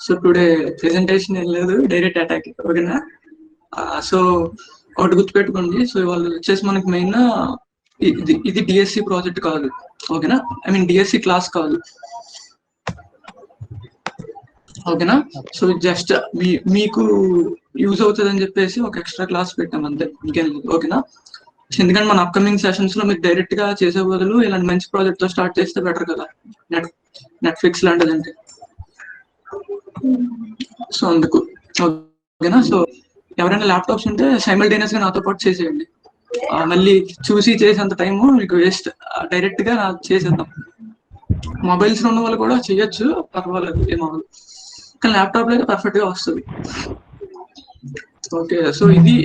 So today presentation ఏం లేదు, direct attack. ఓకేనా? సో ఒకటి గుర్తుపెట్టుకోండి. సో వాళ్ళు వచ్చేసి మనకి మెయిన్ ఇది డిఎస్సి ప్రాజెక్ట్ కాదు. ఓకేనా? ఐ మీన్ డిఎస్సి క్లాస్ కాదు. ఓకేనా? సో జస్ట్ మీకు యూజ్ అవుతుంది అని చెప్పేసి ఒక ఎక్స్ట్రా క్లాస్ పెట్టాం అంతే, ఇంకేం లేదు. ఓకేనా? ఎందుకంటే మన అప్కమింగ్ సెషన్స్ లో మీరు డైరెక్ట్ గా చేసే బదులు ఇలాంటి మంచి ప్రాజెక్ట్ తో స్టార్ట్ చేస్తే బెటర్ కదా, నెట్ఫ్లిక్స్ లాంటిదంటే. సో అందుకు. ఓకేనా? సో ఎవరైనా ల్యాప్టాప్స్ ఉంటే సైమల్టేనియస్ గా నాతో పాటు చేసేయండి. మళ్ళీ చూసి చేసేంత టైము మీకు వేస్ట్. డైరెక్ట్ గా చేసేద్దాం. మొబైల్స్ ఉన్న వాళ్ళు కూడా చేయొచ్చు, పర్వాలేదు, ఏమవ్వదు. కానీ ల్యాప్టాప్ లో అయితే పర్ఫెక్ట్ గా వస్తుంది. ఓకే, సో ఇది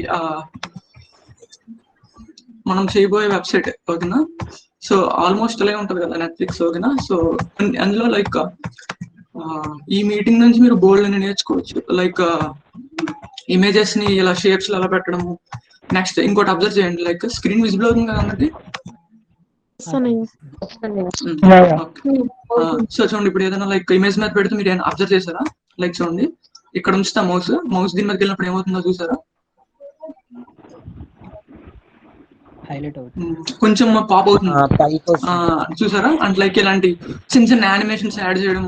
మనం చేయబోయే వెబ్సైట్. ఓకేనా? సో ఆల్మోస్ట్ అలాగే ఉంటుంది కదా నెట్ఫ్లిక్స్. ఓకేనా? సో అందులో లైక్ ఈ మీటింగ్ నుంచి మీరు బోల్డ్ అని నేర్చుకోవచ్చు. లైక్ ఇమేజెస్ ని ఇలా షేప్స్ లో ఎలా పెట్టడము. నెక్స్ట్ ఇంకోటి అబ్జర్వ్ చేయండి, లైక్ స్క్రీన్ విజిబుల్ అవుతుంది కదా అందరికి. సో చూడండి, ఇప్పుడు ఏదైనా లైక్ ఇమేజ్ మీద పెడితే మీరు ఏమైనా అబ్జర్వ్ చేశారా? లైక్ చూడండి, ఇక్కడ ఉంచుతా మౌస్ దీని మీదకి వెళ్ళినప్పుడు ఏమవుతుందో చూసారా? కొంచెం పాప్ అవుతుంది చూసారా? అండ్ లైక్ ఇలాంటి చిన్న చిన్న యానిమేషన్స్ యాడ్ చేయడం,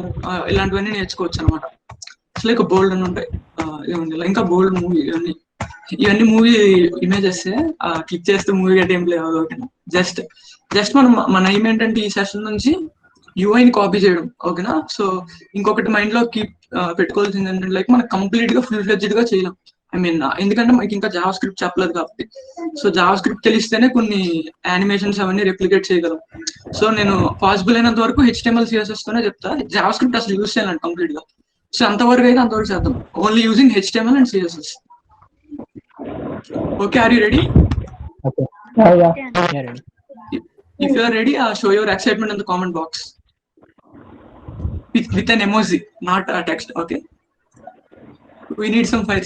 ఇలాంటివన్నీ నేర్చుకోవచ్చు అనమాట. అసలు లైక్ బోల్డ్ అని ఉంటాయి. ఇంకా బోల్డ్ మూవీ ఇవన్నీ మూవీ ఇమేజెస్. క్లిక్ చేస్తే మూవీ గట్టి ఏం లేదు. ఓకేనా? జస్ట్ మన ఎయిమ్ ఏంటంటే ఈ సెషన్ నుంచి యూఐని కాపీ చేయడం. ఓకేనా? సో ఇంకొకటి మైండ్ లో పెట్టుకోవాల్సింది ఏంటంటే లైక్ మనం కంప్లీట్ గా ఫుల్ ఫ్లెడ్జ్డ్ గా చేయలేం. ఐ మీన్ ఎందుకంటే మనకి ఇంకా జావా స్క్రిప్ట్ చెప్పలేదు కాబట్టి. సో జావా స్క్రిప్ట్ తెలిస్తేనే కొన్ని యానిమేషన్స్ అవన్నీ రెప్లికేట్ చేయగలం. సో నేను పాసిబుల్ అయినంత వరకు HTML CSS తోనే చెప్తా. జావా స్క్రిప్ట్ అసలు యూజ్ చేయాలండి కంప్లీట్ గా. సో అంతవరకు అయితే అంతవరకు చేద్దాం, only using HTML and CSS. Okay, are you ready? Okay. Yeah, ready. If you are ready, show your excitement in the comment box with an emoji, not a text. Okay. We need some fire.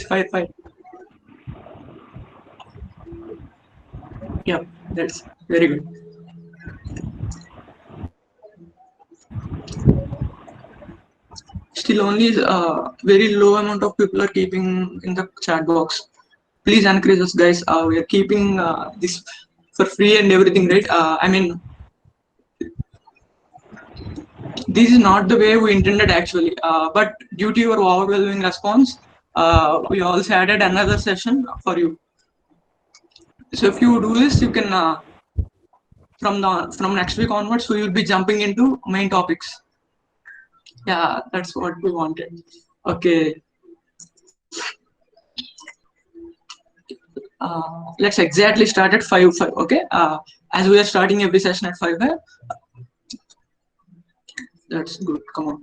Yeah, that's very good. Still only very low amount of people are keeping in the chat box. Please encourage us, guys. We are keeping this for free and everything, right? I mean, this is not the way we intended actually, but due to your overwhelming response, we also added another session for you. So if you do this, you can from next week onwards, we will be jumping into main topics. Yeah, that's what we wanted. Okay. Let's exactly start at 5. Okay. As we are starting every session at 5. That's good. Come on.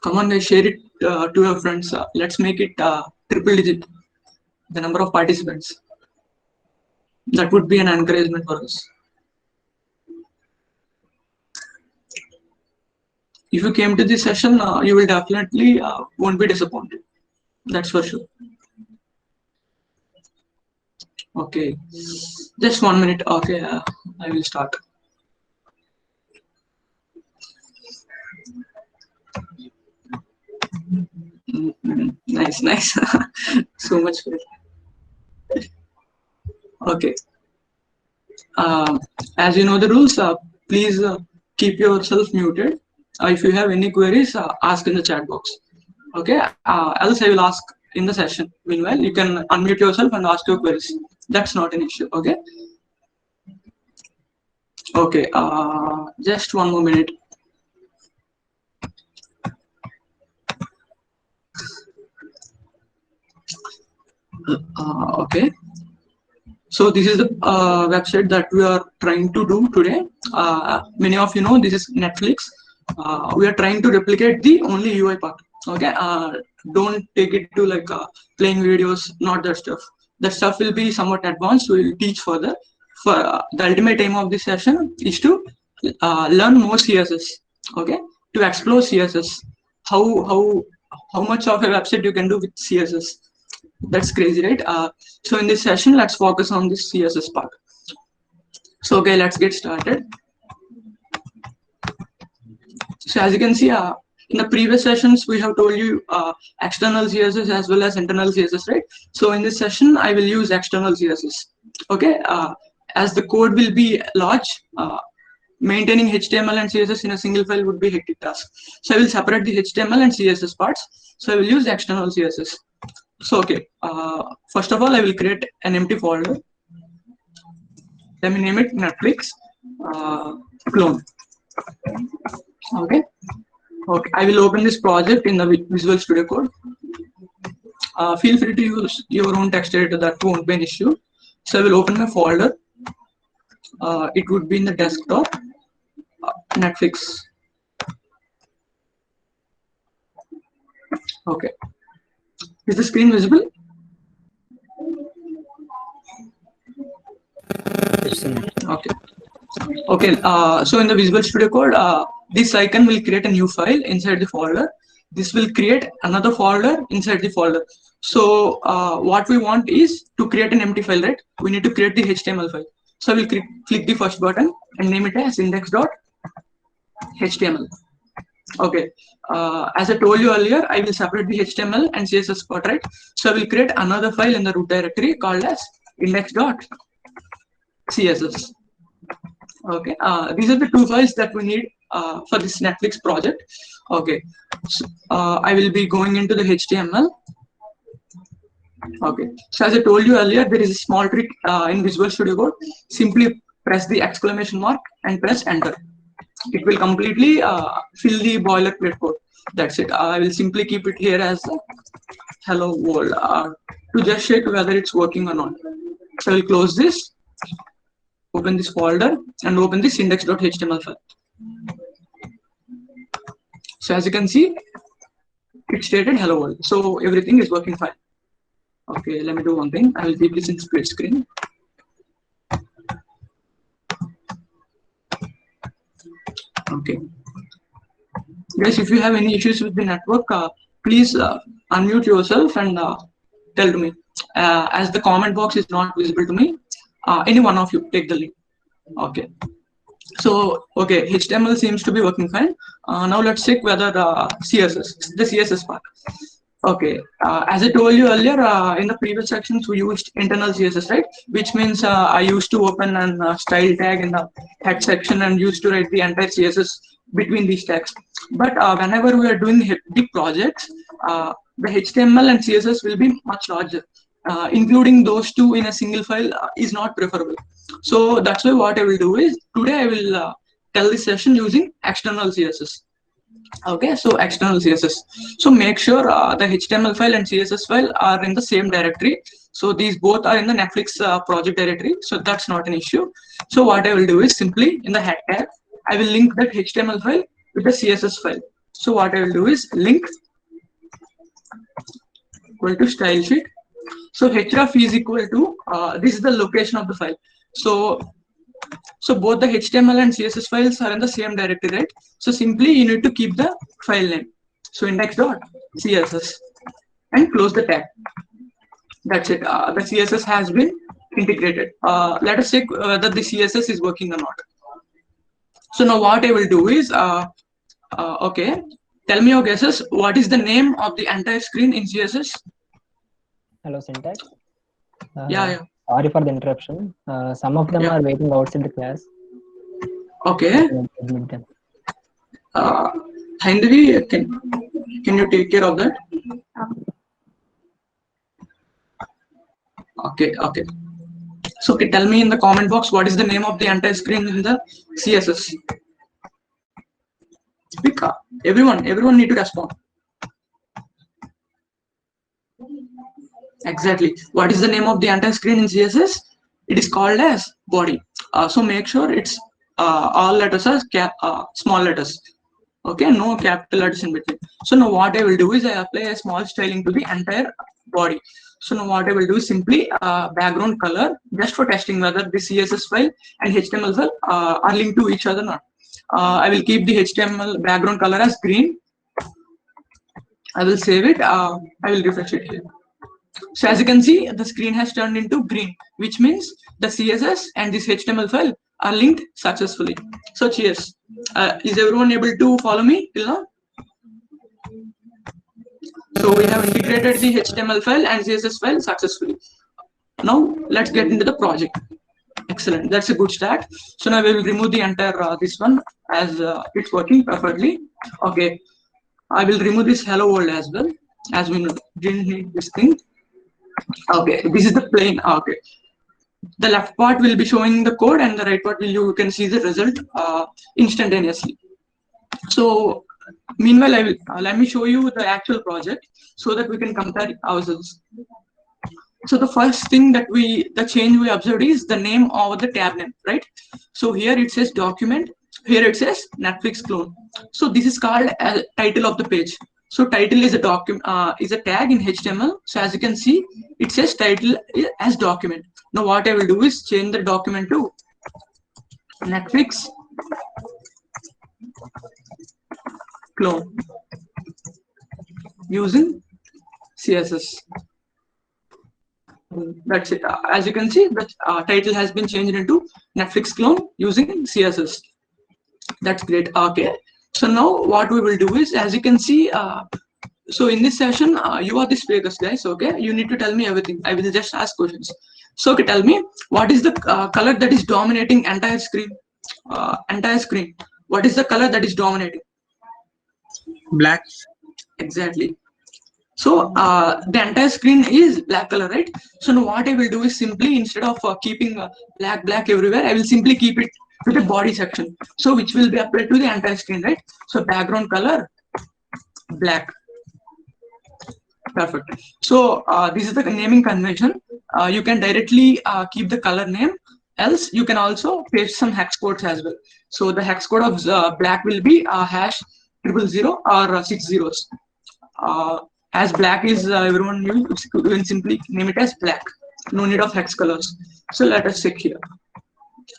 Come on, guys, share it to your friends. Let's make it triple digit, the number of participants. That would be an encouragement for us. If you came to this session, you will definitely won't be disappointed. That's for sure. Okay, just 1 minute. Okay, I will start. Nice. So much fun. Okay. As you know the rules, please keep yourself muted. If you have any queries, ask in the chat box. Okay. Else I will ask in the session. Meanwhile, you can unmute yourself and ask your queries. That's not an issue. Okay. Okay. Just 1 more minute. Okay. So this is the website that we are trying to do today. Many of you know this is Netflix. We are trying to replicate the only UI part. Okay. Don't take it to like playing videos, not that stuff. That stuff will be somewhat advanced. We will teach further. For the ultimate aim of this session is to learn more CSS. Okay. To explore CSS. How much of a website you can do with CSS. That's crazy, right? So in this session, let's focus on this CSS part. So okay, let's get started. So as you can see, in the previous sessions, we have told you external CSS as well as internal CSS, right? So in this session, I will use external CSS. Okay, as the code will be large, maintaining HTML and CSS in a single file would be a hectic task. So I will separate the HTML and CSS parts. So I will use external CSS. So okay, first of all, I will create an empty folder. Let me name it Netflix clone. Okay. Okay, I will open this project in the Visual Studio Code. Feel free to use your own text editor, that won't be an issue. So I will open my folder. It would be in the desktop, Netflix. Okay. Is the screen visible? Okay. Okay, so in the Visual Studio Code, this icon will create a new file inside the folder. This will create another folder inside the folder. So what we want is to create an empty file, right? We need to create the HTML file. So I will click the first button and name it as index.html. Okay, as I told you earlier, I will separate the HTML and CSS part, right? So I will create another file in the root directory called as index.css. Okay, these are the two files that we need for this Netflix project. Okay, so I will be going into the HTML. Okay, so as I told you earlier, there is a small trick in Visual Studio Code. Simply press the exclamation mark and press enter. It will completely fill the boilerplate code. That's it. I will simply keep it here as hello world to just check whether it's working or not. So I will close this. Open this folder and open this index.html file. So as you can see, it stated hello world. So everything is working fine. Okay, let me do one thing. I will keep this in split screen. Okay. Guys, if you have any issues with the network, please unmute yourself and tell to me. As the comment box is not visible to me, any one of you take the lead. Okay. So, okay, HTML seems to be working fine. Now let's check whether the CSS part. Okay, as I told you earlier, in the previous sections, we used internal CSS, right? Which means I used to open a style tag in the head section and used to write the entire CSS between these tags. But whenever we are doing big projects, the HTML and CSS will be much larger. Including those two in a single file is not preferable. So that's why what I will do is today I will tell this session using external CSS. Okay, so external CSS. So make sure the HTML file and CSS file are in the same directory. So these both are in the Netflix project directory. So that's not an issue. So what I will do is simply in the head tag, I will link that HTML file with the CSS file. So what I will do is link equal to style sheet. So href is equal to this is the location of the file. So both the HTML and CSS files are in the same directory, right? So simply you need to keep the file name. So index.css and close the tag. That's it. The CSS has been integrated. Let us check whether the CSS is working or not. So now what I will do is, okay, tell me your guesses. What is the name of the entire screen in CSS? Hello, Syntax. Yeah. Sorry for the interruption. Some of them are waiting outside the class. Okay. Hindvi, can you take care of that? Okay. So tell me in the comment box what is the name of the entire screen in the CSS. Speak up. Everyone need to respond. Exactly. What is the name of the entire screen in CSS? It is called as body. So make sure it's all letters are small letters. Okay, no capital letters in between. So now what I will do is I apply a small styling to the entire body. So now what I will do is simply background color just for testing whether the CSS file and HTML file are linked to each other or not. I will keep the HTML background color as green. I will save it. I will refresh it here. So as you can see, the screen has turned into green, which means the CSS and this HTML file are linked successfully. So cheers. Is everyone able to follow me till now? So we have integrated the HTML file and CSS file successfully. Now let's get into the project. Excellent, that's a good start. So now we will remove the entire this one as it's working perfectly. Okay, I will remove this hello world as well, as we didn't need this thing. Okay, this is the plain. Okay, the left part will be showing the code and the right part will you can see the result instantaneously. So meanwhile, I will let me show you the actual project so that we can compare ourselves. So the first thing that the change we observed is the name of the tab name, right? So here it says document, here it says Netflix clone. So this is called as title of the page. So title is a document, is a tag in HTML. So as you can see, it says title as document. Now what I will do is change the document to Netflix clone using CSS. That's it. As you can see, the title has been changed into Netflix clone using CSS. That's great. Okay. So now what we will do is, as you can see, so in this session, you are the speakers, guys. Okay. You need to tell me everything. I will just ask questions. So okay, tell me what is the color that is dominating entire screen? Entire screen. What is the color that is dominating? Black. Exactly. So the entire screen is black color, right? So now what I will do is simply instead of keeping black everywhere, I will simply keep it to the body section. So which will be applied to the entire screen, right? So background color black. Perfect. So this is the naming convention. You can directly keep the color name. Else you can also paste some hex codes as well. So the hex code of black will be #000 or 6 zeros. As black is everyone knew, you can simply name it as black. No need of hex colors. So let us check here.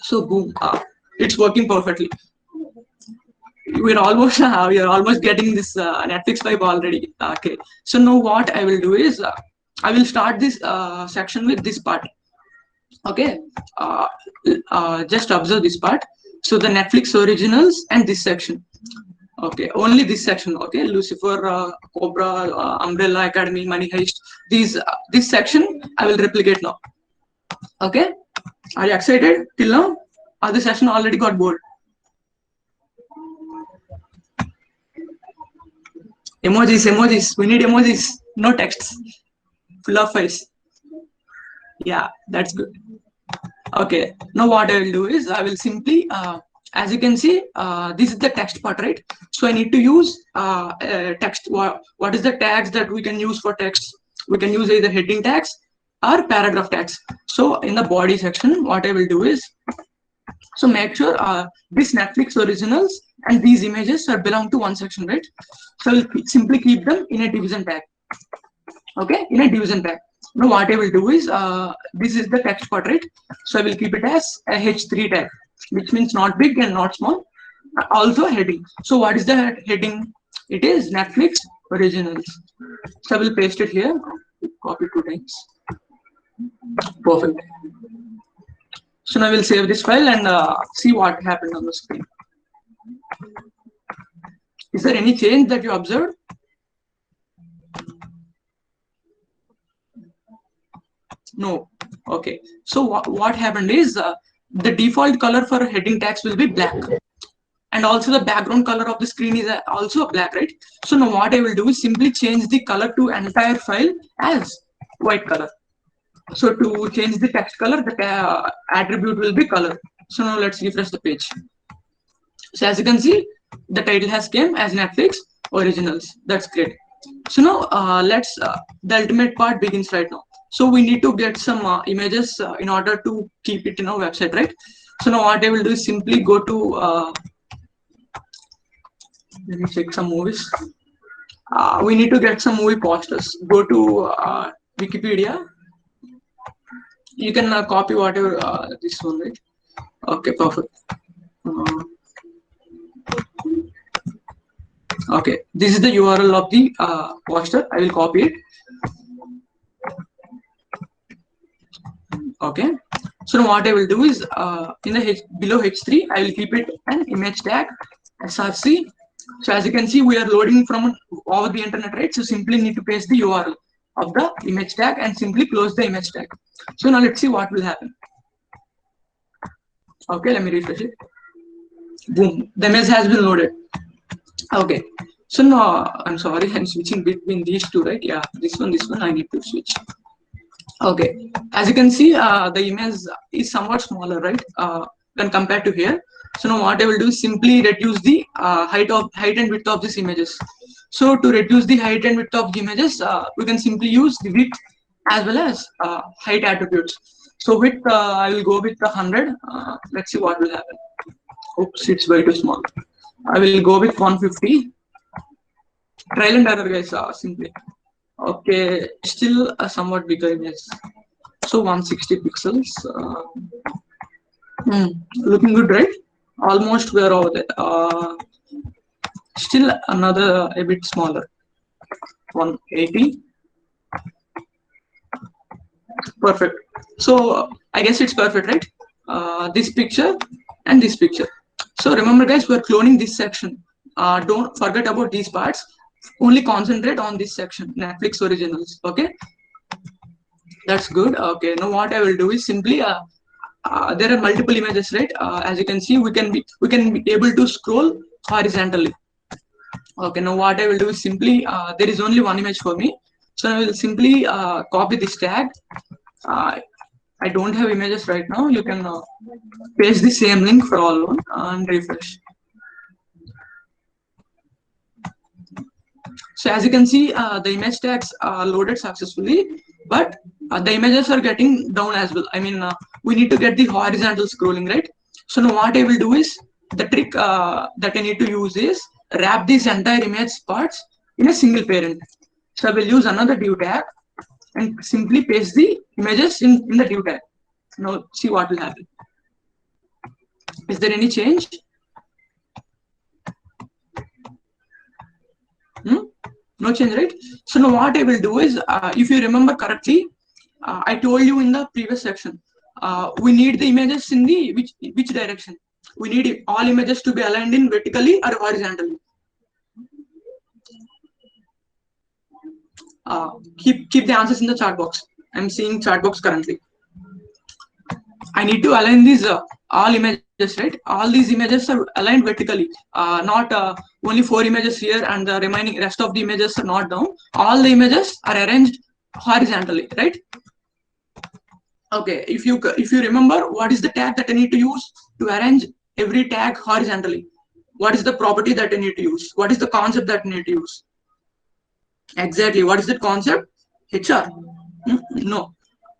So boom, it's working perfectly. We're almost getting this Netflix vibe already. Okay. So now what I will do is I will start this section with this part. Okay. Just observe this part. So the Netflix originals and this section. Okay, only this section. Okay, Lucifer, Cobra, Umbrella Academy, Money Heist. This section I will replicate now. Okay, are you excited till now? Or the session already got bored? Emojis. We need emojis. No texts. Full of face. Yeah, that's good. Okay, now what I will do is I will simply. As you can see, this is the text part, right? So I need to use text. What is the tags that we can use for text? We can use either heading tags or paragraph tags. So in the body section, what I will do is, so make sure this Netflix originals and these images are belong to one section, right? So I'll simply keep them in a division tag. Okay, in a division tag. Now what I will do is, this is the text part, right? So I will keep it as a H3 tag, which means not big and not small. Also heading. So what is the heading? It is Netflix originals. So I will paste it here. Copy 2 times. Perfect. So now I will save this file and see what happened on the screen. Is there any change that you observed? No. Okay. So what happened is the default color for heading tags will be black. And also the background color of the screen is also black, right? So now what I will do is simply change the color to entire file as white color. So to change the text color, the attribute will be color. So now let's refresh the page. So as you can see, the title has came as Netflix originals. That's great. So now let's the ultimate part begins right now. So we need to get some images in order to keep it in our website, right? So now what I will do is simply go to let me check some movies. We need to get some movie posters. Go to Wikipedia. You can copy whatever this one, right? Okay, perfect. Okay, this is the URL of the poster. I will copy it. Okay, so now what I will do is in the below H3 I will keep it an image tag src. So as you can see, we are loading from over the internet, right? So simply need to paste the URL of the image tag and simply close the image tag. So now let's see what will happen. Okay, let me refresh it. Boom, the image has been loaded. Okay, so now I'm sorry, I'm switching between these two, right? Yeah, this one I need to switch. Okay, as you can see, the image is somewhat smaller, right, when compared to here. So now what I will do is simply reduce the height and width of these images. So to reduce the height and width of the images, we can simply use the width as well as height attributes. So width, I will go with the 100. Let's see what will happen. Oops, it's way too small. I will go with 150. Trial and error, guys, simply. Okay, still a somewhat bigger image. So 160 pixels. Looking good, right? Almost we are over there. Still another a bit smaller. 180. Perfect. So I guess it's perfect, right? This picture and this picture. So remember, guys, we're cloning this section. Don't forget about these parts. Only concentrate on this section, Netflix originals. Okay, that's good. Okay, now what I will do is simply there are multiple images, right? As you can see, we can be able to scroll horizontally. Okay, now what I will do is simply there is only one image for me, so I will simply copy this tag. I don't have images right now. You can paste the same link for all one and refresh. So as you can see, the image tags are loaded successfully, but the images are getting down as well. I mean, we need to get the horizontal scrolling, right? So now what I will do is, the trick that I need to use is wrap these entire image parts in a single parent. So I will use another div tag and simply paste the images in the div tag. Now see what will happen. Is there any change? No change, right? So now what I will do is, if you remember correctly, I told you in the previous section, we need the images in the which direction? We need all images to be aligned in vertically or horizontally. Keep the answers in the chat box. I'm seeing chat box currently. I need to align these all images, right? All these images are aligned vertically, not only 4 images here and the remaining rest of the images are not down. All the images are arranged horizontally, right? Okay, if you remember, what is the tag that I need to use to arrange every tag horizontally? What is the property that I need to use? What is the concept that I need to use? Exactly, what is the concept? HR? No.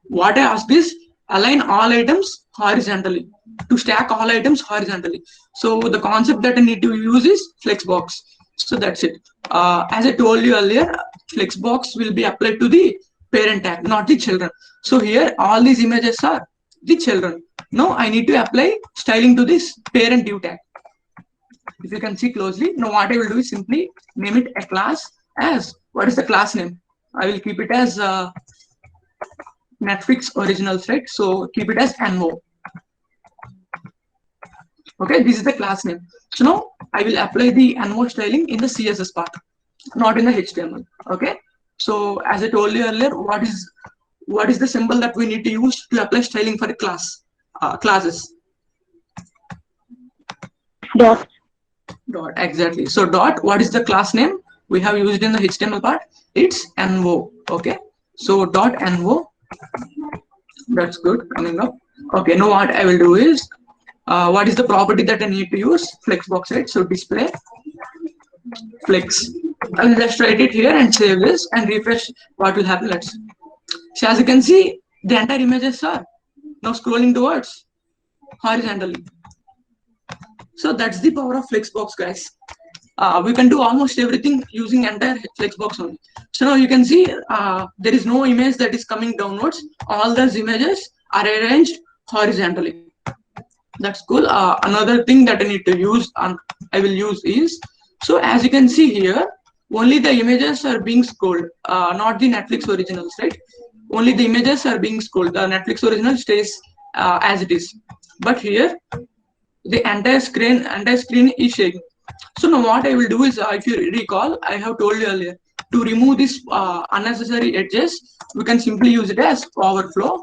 What I asked is, align all items horizontally, to stack all items horizontally. So the concept that I need to use is flexbox. So that's it. As I told you earlier, flexbox will be applied to the parent tag, not the children. So here all these images are the children. Now I need to apply styling to this parent div tag. If you can see closely, now what I will do is simply name it a class as, what is the class name? I will keep it as Netflix originals, right? So keep it as NO. Okay, this is the class name. So now I will apply the NO styling in the CSS part, not in the HTML. Okay, so as I told you earlier, what is the symbol that we need to use to apply styling for a class, classes? Dot. Dot, exactly. So dot, what is the class name we have used in the HTML part? It's NO. Okay, so dot NO. That's good. Coming up. Okay, now what I will do is, what is the property that I need to use? Flexbox, right? So display flex. I will just write it here and save this and refresh. What will happen? Let's see. So as you can see, the entire images are now scrolling towards horizontally. So that's the power of flexbox, guys. We can do almost everything using entire flexbox only. So now you can see there is no image that is coming downwards. All those images are arranged horizontally. That's cool. Another thing that I need to use and I will use is, so as you can see here, only the images are being scrolled, not the Netflix originals, right? only the images are being scrolled. The Netflix original stays as it is. But here, the entire screen is shaking. So now what I will do is, if you recall, I have told you earlier, to remove this unnecessary edges, we can simply use it as overflow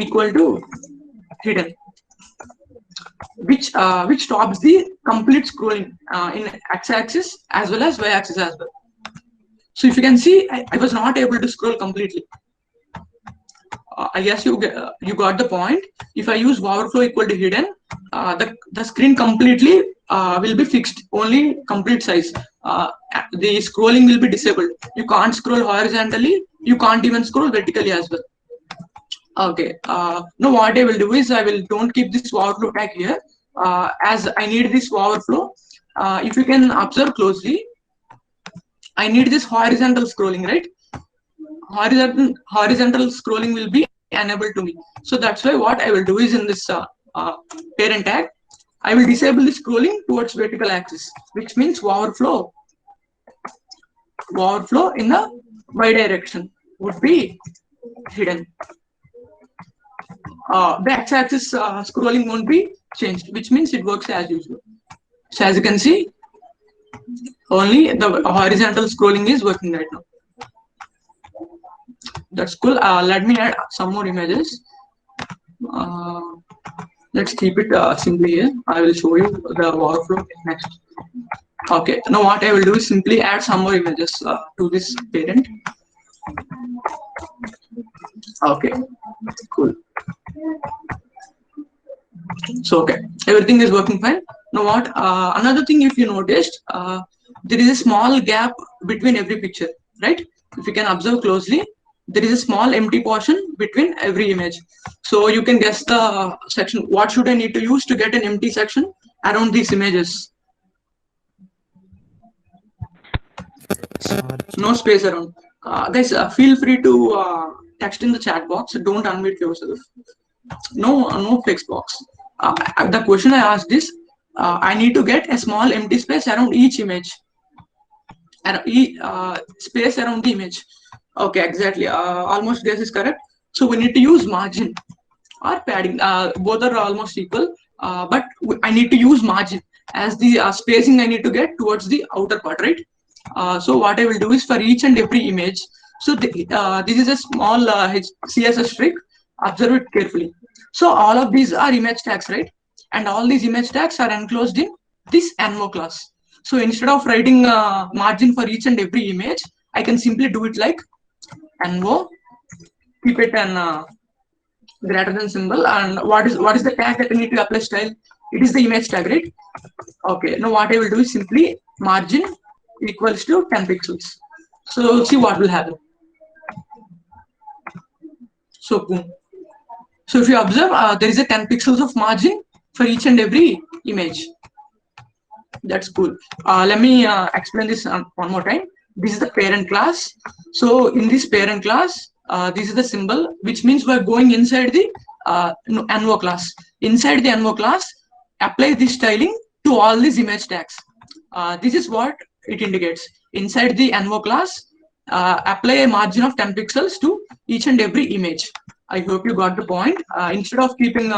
equal to hidden, which stops the complete scrolling in x-axis as well as y-axis as well. So if you can see, I was not able to scroll completely. I guess you got the point. If I use overflow equal to hidden, the screen completely will be fixed, only complete size. The scrolling will be disabled. You can't scroll horizontally. You can't even scroll vertically as well. Okay. Now what I will do is don't keep this overflow tag here, as I need this overflow. If you can observe closely, I need this horizontal scrolling, right? Horizontal scrolling will be enabled to me. So that's why what I will do is in this parent tag, I will disable the scrolling towards vertical axis, which means overflow in the y direction would be hidden. The x-axis scrolling won't be changed, which means it works as usual. So as you can see, only the horizontal scrolling is working right now. That's cool. Let me add some more images. Let's keep it simply here. I will show you the overflow next. Okay. Now what I will do is simply add some more images to this parent. Okay. Cool. So okay, everything is working fine. Now what? Another thing, if you noticed, there is a small gap between every picture, right? If you can observe closely, there is a small empty portion between every image. So you can guess the section. What should I need to use to get an empty section around these images? No space around. Guys, feel free to text in the chat box. Don't unmute yourself. No text box. The question I asked is, I need to get a small empty space around each image, and space around the image. Okay, exactly. Almost guess is correct. So we need to use margin or padding. Both are almost equal, but I need to use margin as the spacing I need to get towards the outer part, right? So what I will do is for each and every image. So this is a small CSS trick. Observe it carefully. So all of these are image tags, right? And all these image tags are enclosed in this Envo class. So instead of writing margin for each and every image, I can simply do it like Envo, keep it an greater than symbol, and what is the tag that I need to apply style? It is the image tag, right? Okay. Now what I will do is simply margin equals to 10 pixels. So see what will happen. So boom. So if you observe, there is a 10 pixels of margin for each and every image. That's cool. Let me explain this one more time. This is the parent class. So in this parent class, this is the symbol, which means we're going inside the Envo class. Inside the Envo class, apply this styling to all these image tags. This is what it indicates. Inside the Envo class, apply a margin of 10 pixels to each and every image. I hope you got the point. Instead of keeping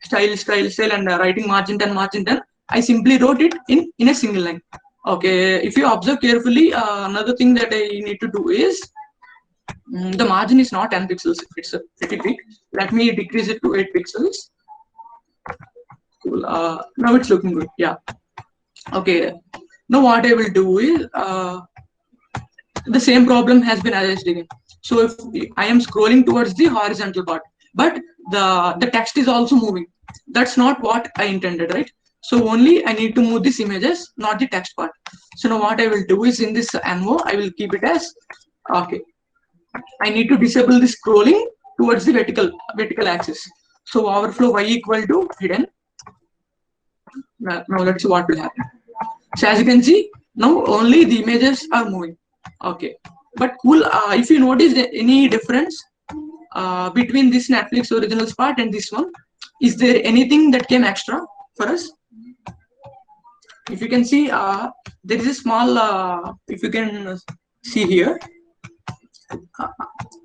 style and writing margin 10, I simply wrote it in a single line. Okay, if you observe carefully, another thing that I need to do is, the margin is not 10 pixels, it's pretty big. Let me decrease it to 8 pixels. Cool. Now it's looking good. Yeah. Okay. Now what I will do is, the same problem has been addressed again. So if I am scrolling towards the horizontal part, but the text is also moving, that's not what I intended, right? So only I need to move these images, not the text part. So now what I will do is, in this Envo, I will keep it as, okay, I need to disable the scrolling towards the vertical axis. So overflow y equal to hidden. Now let's see what will happen. So as you can see, now only the images are moving. Okay, but cool. If you notice any difference between this Netflix originals part and this one, is there anything that came extra for us? If you can see, there is a small, if you can see here,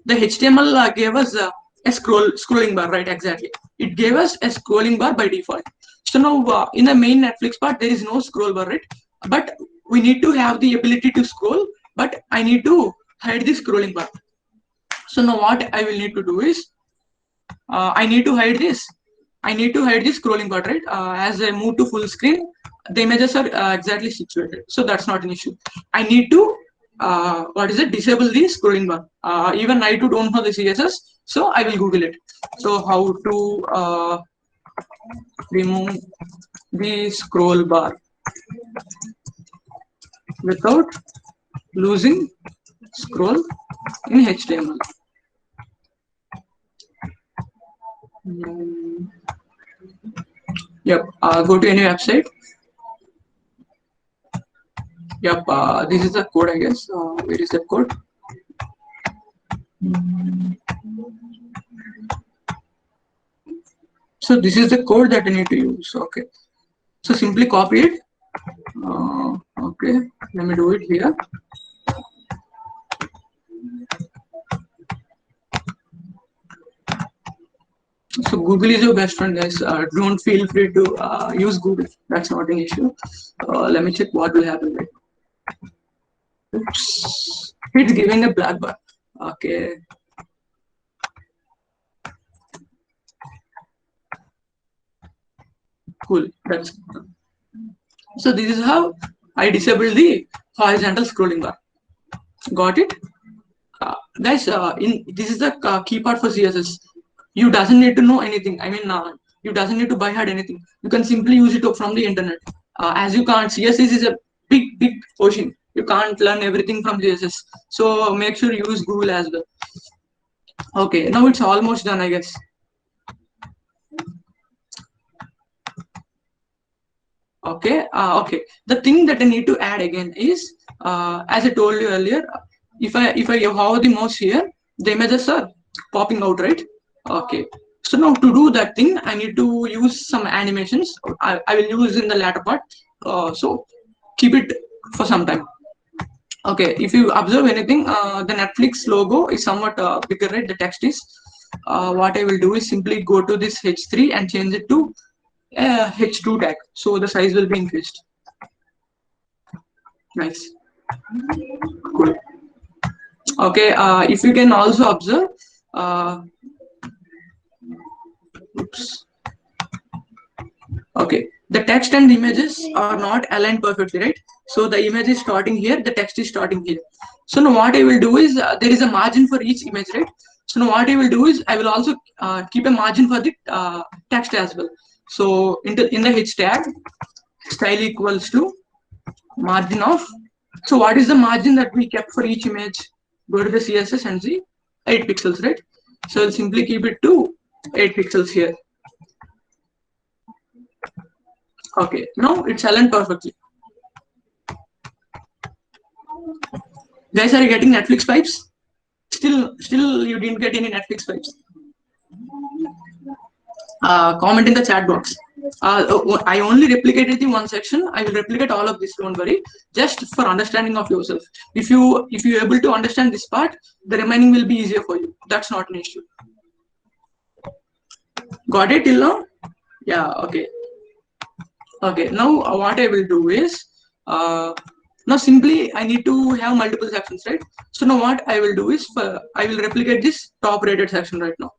the HTML gave us a scrolling bar, right? Exactly. It gave us a scrolling bar by default. So now in the main Netflix part, there is no scroll bar, right? But we need to have the ability to scroll, but I need to hide the scrolling bar. So now what I will need to do is, I need to hide this. I need to hide this scrolling bar, right? As I move to full screen, the images are exactly situated. So that's not an issue. I need to, disable the scrolling bar. Even I too don't know the CSS, so I will Google it. So how to remove the scroll bar without losing scroll in HTML. Yep, go to any website. Yep, this is the code, I guess. Where is the code? So this is the code that I need to use. Okay, so simply copy it. Okay, let me do it here. So Google is your best friend, guys. Don't feel free to use Google. That's not an issue. Let me check what will happen. Right? Oops. It's giving a black bar. Okay. Cool. That's so. This is how I disable the horizontal scrolling bar. Got it, guys? This is the key part for CSS. You doesn't need to know anything. I mean, you doesn't need to buy hard anything. You can simply use it from the internet. As you can't, CSS is a big ocean. You can't learn everything from CSS. So make sure you use Google as well. Okay, now it's almost done, I guess. Okay, okay. The thing that I need to add again is, as I told you earlier, if I hover the mouse here, the images are popping out, right? Okay. So now to do that thing, I need to use some animations. I will use in the latter part. So keep it for some time. Okay. If you observe anything, the Netflix logo is somewhat bigger, right? The text is. What I will do is simply go to this H3 and change it to H2 tag. So the size will be increased. Nice. Cool. Okay. If you can also observe. Oops. Okay, the text and the images are not aligned perfectly, right? So the image is starting here, the text is starting here. So now what I will do is, there is a margin for each image, right? So now what I will do is, I will also keep a margin for the text as well. So in the H tag, style equals to margin of. So what is the margin that we kept for each image? Go to the CSS and see 8 pixels, right? So I'll simply keep it to 8 pixels here. Okay, now it's aligned perfectly. Guys, are you getting Netflix pipes? Still you didn't get any Netflix pipes. Comment in the chat box. I only replicated the one section. I will replicate all of this. Don't worry. Just for understanding of yourself. If you're able to understand this part, the remaining will be easier for you. That's not an issue. Got it till now? Yeah. Okay. Okay. Now what I will do is, now simply I need to have multiple sections, right? So now what I will do is, I will replicate this top rated section right now.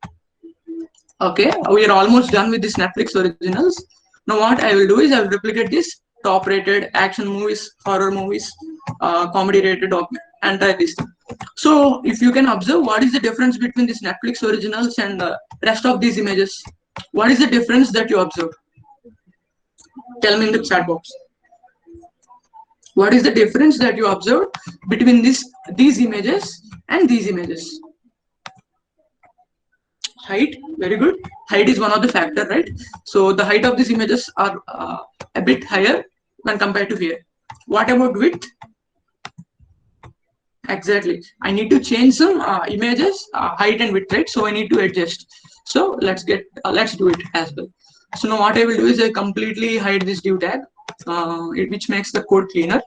Okay, we are almost done with this Netflix originals. Now what I will do is, I will replicate this top rated action movies, horror movies, comedy rated entire list. So if you can observe, what is the difference between this Netflix originals and the rest of these images? What is the difference that you observe? Tell me in the chat box. What is the difference that you observe between these images and these images? Height, very good. Height is one of the factor, right? So the height of these images are a bit higher when compared to here. What about width? Exactly. I need to change some images, height and width, right? So I need to adjust. So let's do it as well. So now what I will do is, I completely hide this div tag, which makes the code cleaner.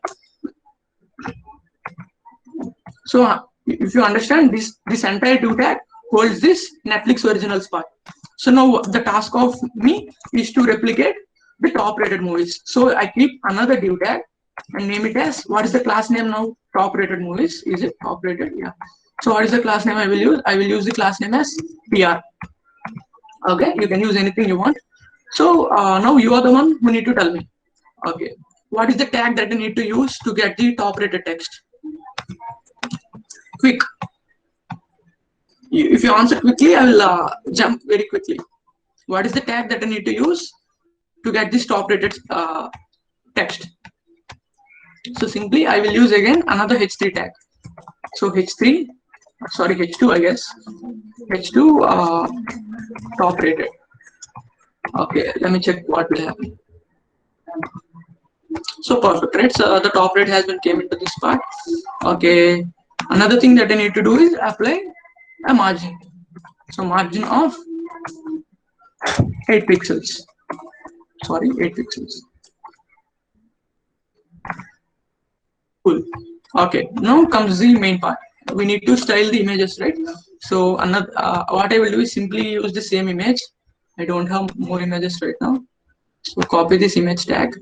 So if you understand this entire div tag holds this Netflix originals part. So now the task of me is to replicate the top rated movies. So I keep another div tag and name it as, what is the class name now? Top rated movies. Is it top rated? Yeah. So what is the class name I will use? I will use the class name as PR. Okay, you can use anything you want. So now you are the one who need to tell me. Okay, what is the tag that you need to use to get the top rated text? Quick. If you answer quickly, I will jump very quickly. What is the tag that I need to use to get this top rated text? So simply I will use again another H3 tag. So H3, sorry, H2 I guess. H2 top rated. Okay, let me check what will happen. So perfect, right? So the top rate has been came into this part. Okay, another thing that I need to do is apply a margin. So margin of 8 pixels. Sorry, 8 pixels. Cool. Okay, now comes the main part. We need to style the images, right? So another what I will do is simply use the same image. I don't have more images right now. So copy this image tag.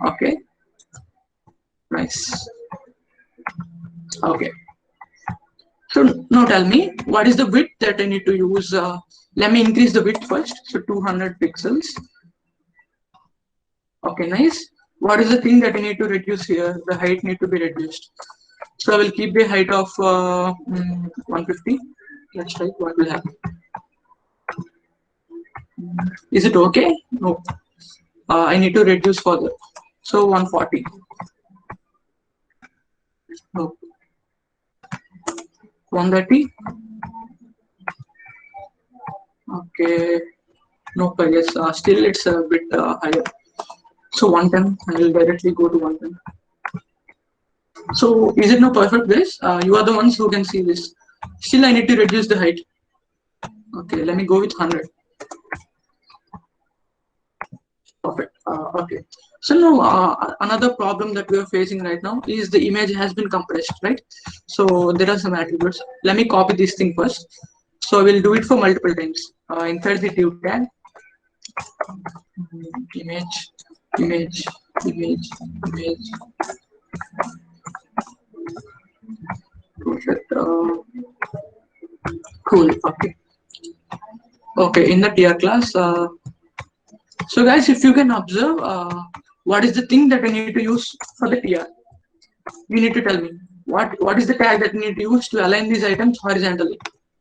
Okay. Nice. Okay. So now tell me, what is the width that I need to use? Let me increase the width first. So 200 pixels. Okay, nice. What is the thing that I need to reduce here? The height need to be reduced. So I will keep the height of 150. Let's try what will happen. Is it okay? No. I need to reduce further. So 140. No. 130. Okay. No, I guess still it's a bit higher. So 110. I will directly go to 110. So is it no perfect this? You are the ones who can see this. Still I need to reduce the height. Okay, let me go with 100. Perfect. Okay. So now another problem that we are facing right now is the image has been compressed, right? So there are some attributes. Let me copy this thing first. So I will do it for multiple times. Inside the div tag, image. Perfect. Cool. Okay. Okay. In the TR class. So guys, if you can observe, what is the thing that I need to use for the TR? You need to tell me what is the tag that I need to use to align these items horizontally.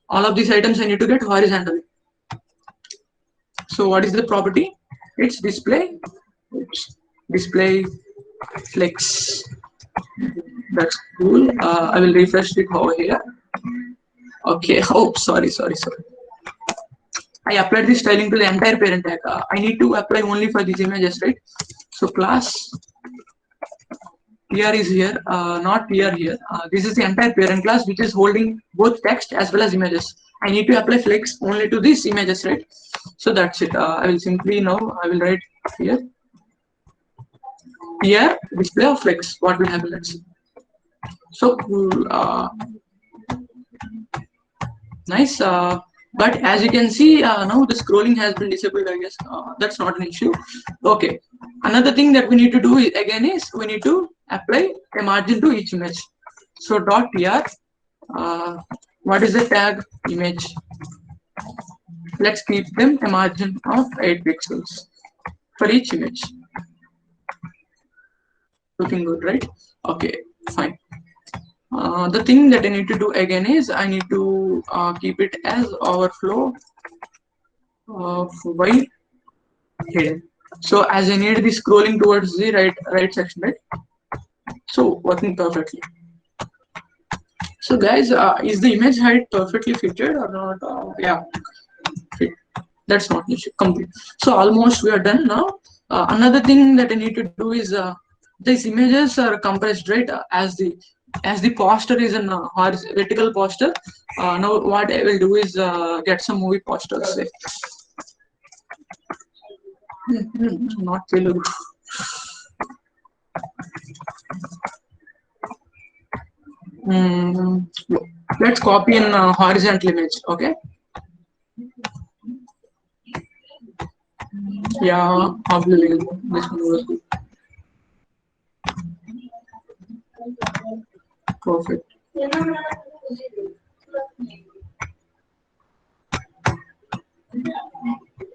All of these items I need to get horizontally. So what is the property? It's display. Oops. Display flex. That's cool. I will refresh it over here. Okay. Oh, sorry. I applied this styling to the entire parent tag. I need to apply only for these images, right? So class PR is here, not PR here. This is the entire parent class which is holding both text as well as images. I need to apply flex only to these images, right? So that's it. I will simply now I will write here. Here display of flex. What will happen? Let's see. So cool. Nice. But as you can see, now the scrolling has been disabled, I guess. That's not an issue. Okay. Another thing that we need to do is, again, is we need to apply a margin to each image. So dot PR. What is the tag image? Let's keep them a margin of 8 pixels for each image. Looking good, right? Okay, fine. The thing that I need to do again is I need to keep it as overflow of y hidden. So as I need the scrolling towards the right section, right? So working perfectly. So guys, is the image height perfectly fitted or not? Yeah, fit. That's not an issue. Complete. So almost we are done now. Another thing that I need to do is these images are compressed, right? As the poster is in vertical poster. Now what I will do is get some movie posters. Not Telugu. Let's copy in horizontal image. Okay. Yeah, probably this one was good. Perfect.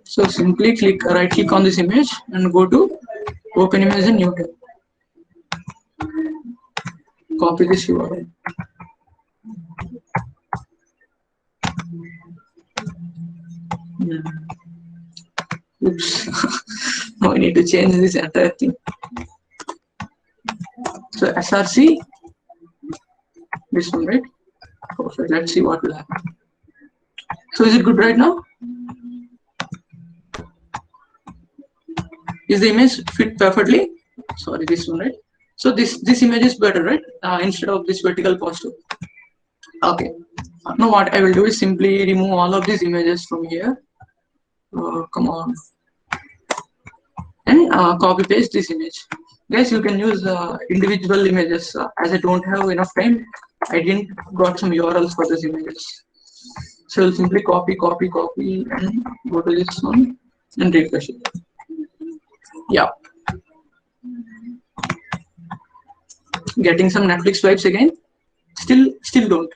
So simply right click on this image and go to open image in new tab. Copy this URL. Oops. Now I need to change this entire thing. So SRC, this one, right? Perfect. Let's see what will happen. So is it good right now? Is the image fit perfectly? Sorry, this one, right? So this image is better, right? Instead of this vertical poster. Okay. Now what I will do is simply remove all of these images from here. Come on. And copy paste this image. Guys, you can use individual images. As I don't have enough time, I didn't got some URLs for these images. So I'll simply copy, and go to this one and refresh it. Yeah. Getting some Netflix vibes again. Still don't.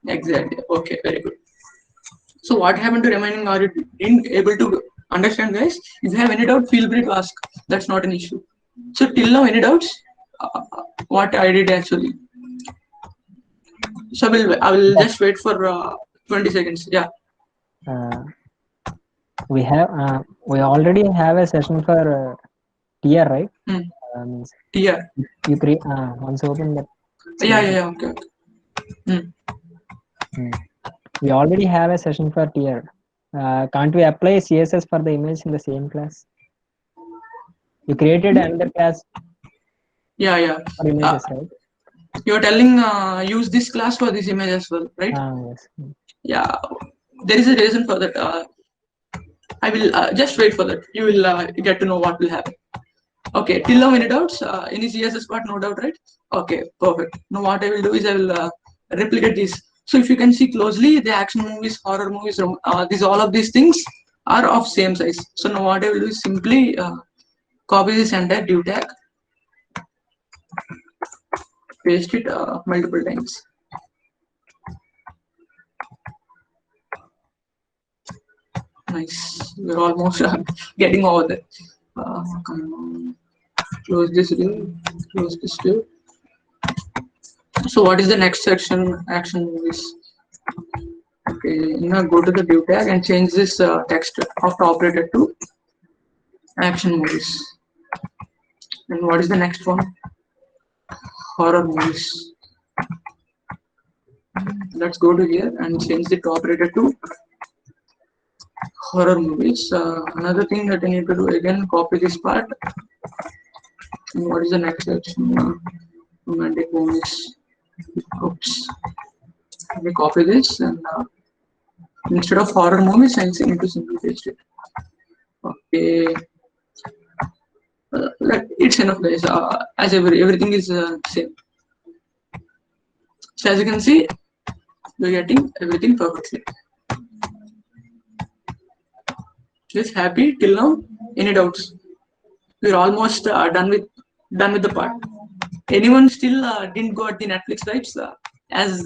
Exactly. Okay, very good. So what happened to remaining, or you didn't able to understand, guys? If you have any doubt, feel free to ask. That's not an issue. So till now, any doubts? What I did actually. So I will just wait for 20 seconds. Yeah. We already have a session for tier, right? Means tier. You create once open that. Yeah. Okay. We already have a session for tier. Can't we apply CSS for the image in the same class? You created another class. Yeah. For images, right? You're telling use this class for this image as well, right? Yes. Yeah. There is a reason for that. I will just wait for that. You will get to know what will happen. Okay, till now any doubts? Any CSS part, no doubt, right? Okay, perfect. Now what I will do is I will replicate this. So if you can see closely, the action movies, horror movies, all of these things are of same size. So now what I will do is simply copy this entire div tag, paste it multiple times. Nice. We're almost getting over there. Come on. Close this div. Close this div. So what is the next section? Action movies. Okay, now go to the div tag and change this text of operator to action movies. And what is the next one? Horror movies. Let's go to here and change the operator to horror movies. Another thing that I need to do again, copy this part. And what is the next section? Romantic movies. Oops. Let me copy this and instead of horror movies, I need to simply paste it. Okay. It's enough, guys. As everything is same. So as you can see, we're getting everything perfectly. Just happy till now. Any doubts? We're almost done with the part. Anyone still didn't got the Netflix rights? As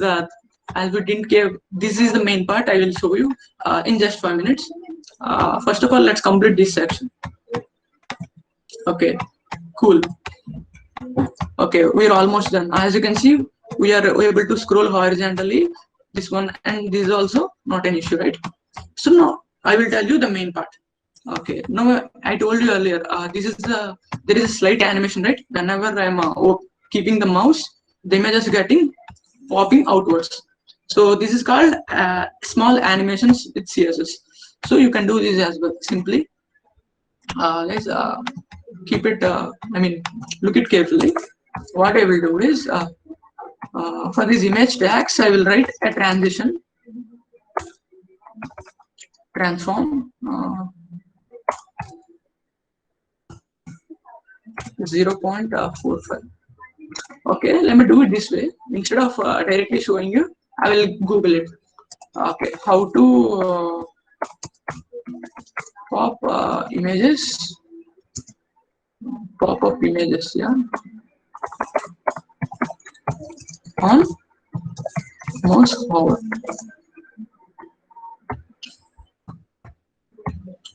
we didn't care. This is the main part. I will show you in just 5 minutes. First of all, let's complete this section. Okay, cool. Okay, we're almost done. As you can see, we are able to scroll horizontally. This one and this is also not an issue, right? So now I will tell you the main part. Okay, now I told you earlier. There is a slight animation, right? Whenever I'm keeping the mouse, the image is getting popping outwards. So this is called small animations with CSS. So you can do this as well. Simply, let's keep it. Look it carefully. What I will do is for these image tags, I will write a transition transform 0.45. Okay, let me do it this way. Instead of directly showing you, I will Google it. Okay, how to pop images, pop-up images, yeah, on mouse hover.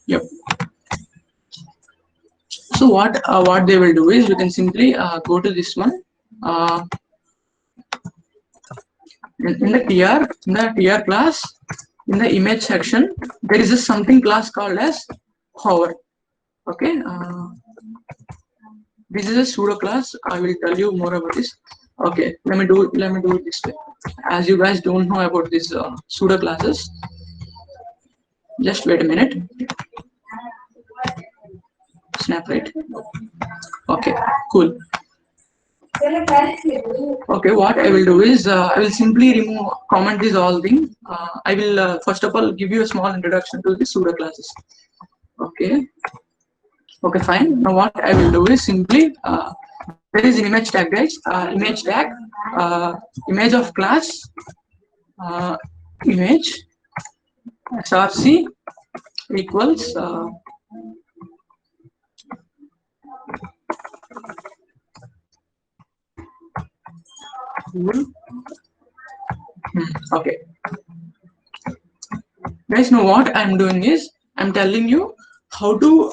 Yep. So what they will do is you can simply go to this one in the TR class, in the image section there is a something class called as hover. Okay, this is a pseudo class. I will tell you more about this. Okay, let me do it this way. As you guys don't know about these pseudo classes, just wait a minute. Snap, right? Okay, cool. Okay, what I will do is I will simply comment this all thing. I will first of all give you a small introduction to the pseudo classes. Okay, fine. Now what I will do is simply there is an image tag, guys. Image tag, image of class, image src equals okay, guys, now what I'm doing is I'm telling you how to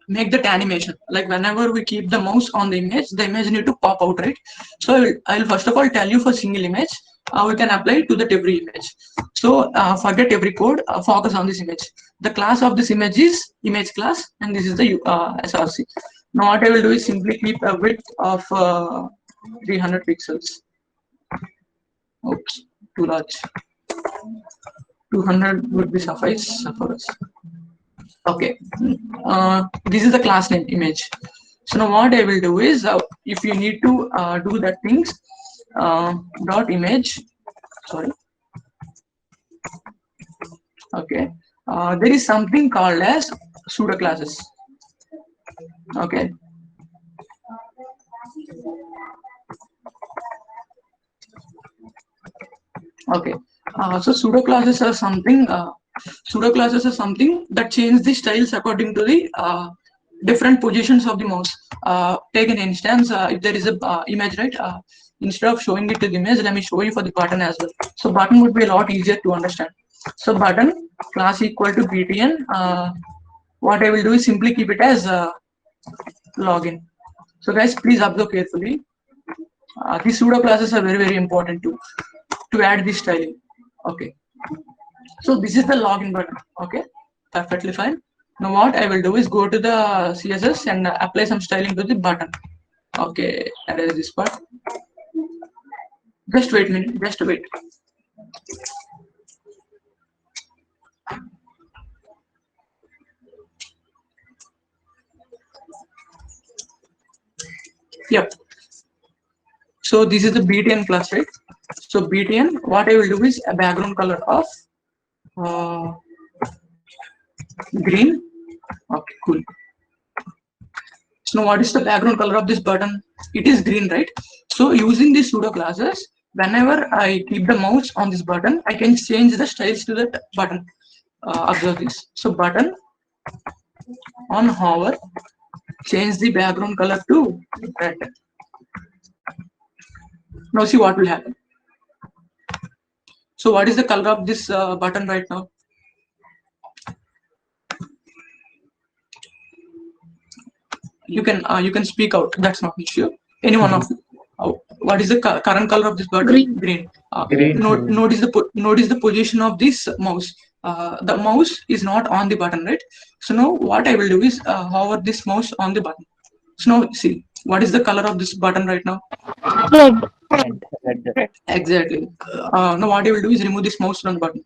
make that animation. Like whenever we keep the mouse on the image need to pop out, right? So I'll first of all tell you for single image, we can apply it to that every image. So forget every code, focus on this image. The class of this image is image class, and this is the src. Now what I will do is simply keep a width of 300 pixels. Oops, too large. 200 would be suffice for us. Okay, this is the class name image. So now what I will do is if you need to do that things, dot image, sorry. Okay, there is something called as pseudo classes. Okay. Okay, so pseudo classes are something. Pseudo classes are something that change the styles according to the different positions of the mouse. Take an instance, if there is a image, right? Instead of showing it to the image, let me show you for the button as well. So button would be a lot easier to understand. So button class equal to btn. What I will do is simply keep it as login. So guys, please observe carefully. These pseudo classes are very important to add this styling. Okay, so this is the login button. Okay, perfectly fine. Now what I will do is go to the CSS and apply some styling to the button. Okay, erase this part. Just wait a minute, just wait. Yep. So this is the btn class, right? So btn, what I will do is a background color of green. Okay, cool. So now what is the background color of this button? It is green, right? So using these pseudo classes, whenever I keep the mouse on this button, I can change the styles to that button. Observe this. So button on hover, change the background color to red. Now see what will happen. So what is the color of this button right now? You can speak out. That's not an issue. Any one of you. What is the current color of this button? Green. Green. Notice the position of this mouse. The mouse is not on the button, right? So now what I will do is hover this mouse on the button. So now see what is the color of this button right now? Red. Exactly. Now what I will do is remove this mouse from the button.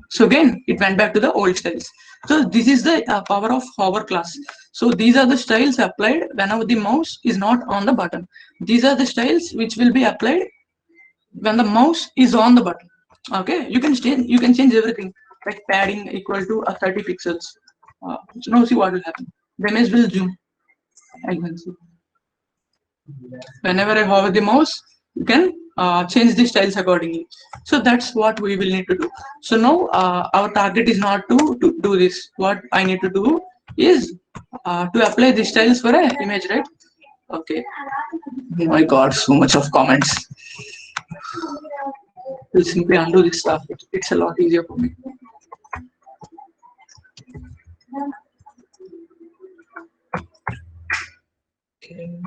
So again, it went back to the old styles. So this is the power of hover class. So these are the styles applied whenever the mouse is not on the button. These are the styles which will be applied when the mouse is on the button. Okay, you can change everything, like padding equal to 30 pixels. So now see what will happen. The image will zoom. I can see. Whenever I hover the mouse, you can change the styles accordingly. So that's what we will need to do. So now our target is not to do this. What I need to do is to apply the styles for an image, right? Okay. Oh my god, so much of comments. We'll simply undo this stuff. It's a lot easier for me. Okay.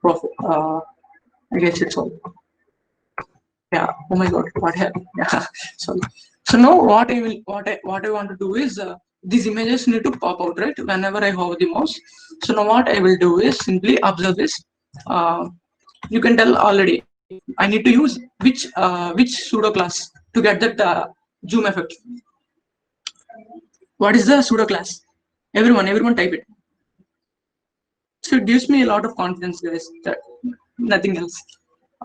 Perfect. I guess it's all. Yeah. Oh my god, what happened? Yeah. Sorry. So now what I want to do is these images need to pop out, right? Whenever I hover the mouse. So now what I will do is simply observe this. You can tell already. I need to use which pseudo class to get that zoom effect. What is the pseudo class? Everyone type it. So it gives me a lot of confidence, guys. That nothing else.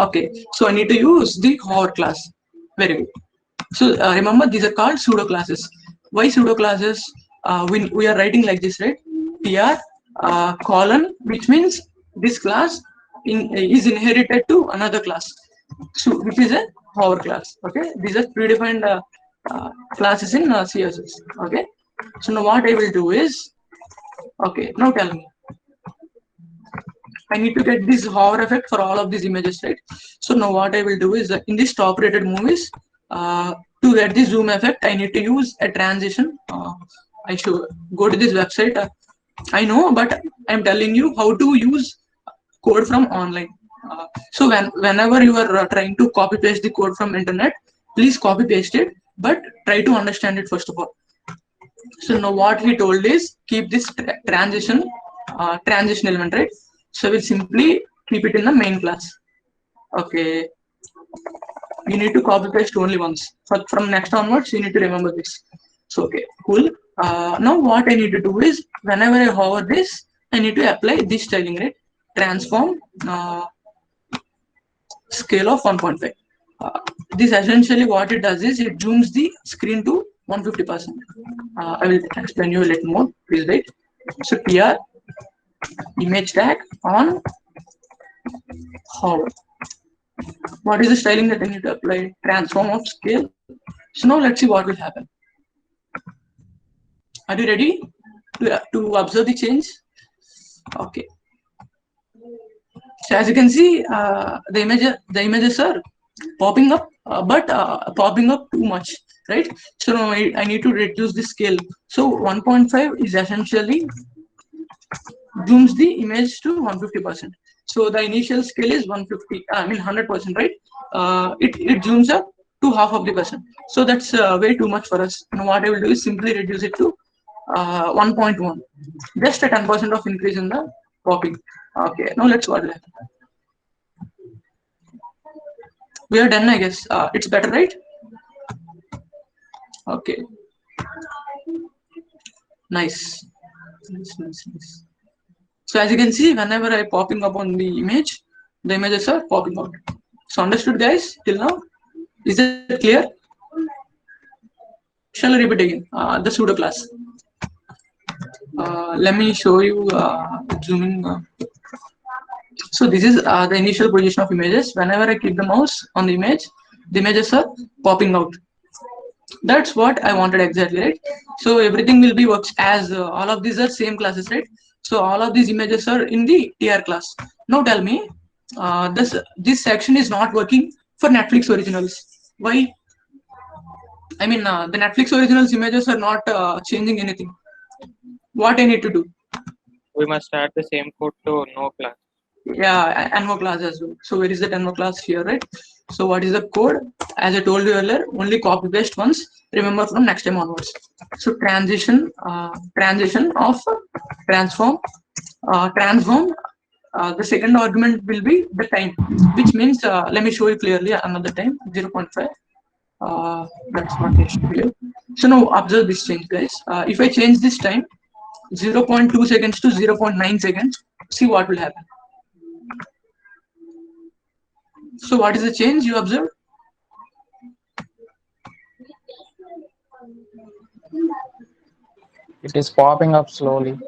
Okay, so I need to use the hover class. Very good. So remember, these are called pseudo classes. Why pseudo classes? We are writing like this, right? Tr colon, which means this class is inherited to another class, so which is a hover class. Okay, these are predefined classes in CSS. Okay, so now what I will do is, okay, now tell me. I need to get this hover effect for all of these images, right? So now what I will do is in these top rated movies, to get the zoom effect, I need to use a transition. I should go to this website. I know, but I'm telling you how to use code from online. So whenever you are trying to copy paste the code from internet, please copy paste it, but try to understand it first of all. So now what he told is keep this transition element, right? So we'll simply keep it in the main class. Okay, you need to copy paste only once. But from next onwards, you need to remember this. So okay, cool. Now what I need to do is whenever I hover this, I need to apply this styling, right? Transform scale of 1.5. This essentially what it does is it zooms the screen to 150%. I will explain you a little more. Please wait. So PR image tag on hover. What is the styling that I need to apply? Transform of scale. So now let's see what will happen. Are you ready to observe the change? Okay. So as you can see, the images are popping up, but popping up too much, right? So now I need to reduce the scale. So 1.5 is essentially zooms the image to 150%. So the initial scale is 150, I mean 100%, right? It zooms up to half of the percent. So that's way too much for us. Now what I will do is simply reduce it to 1.1, just a 10% of increase in the popping. Okay, now let's what will happen. We are done, I guess. It's better, right? Okay. Nice. Nice. So as you can see, whenever I popping up on the image, the images are popping out. So understood, guys, till now? Is that clear? Shall I repeat again? The pseudo class. Let me show you zooming. So this is the initial position of images. Whenever I click the mouse on the images are popping out. That's what I wanted exactly, right? So everything will be works as all of these are same classes, right? So all of these images are in the TR class. Now tell me, this section is not working for Netflix originals. Why? I mean, the Netflix originals images are not changing anything. What I need to do? We must add the same code to no class. Yeah, Envo class as well. So where is that Envo class here, right? So what is the code? As I told you earlier, only copy paste once. Remember from next time onwards. So transition of transform. The second argument will be the time, which means let me show you clearly another time 0.5. That's not clear. So now observe this change, guys. If I change this time 0.2 seconds to 0.9 seconds, see what will happen. So what is the change you observe? It is popping up slowly.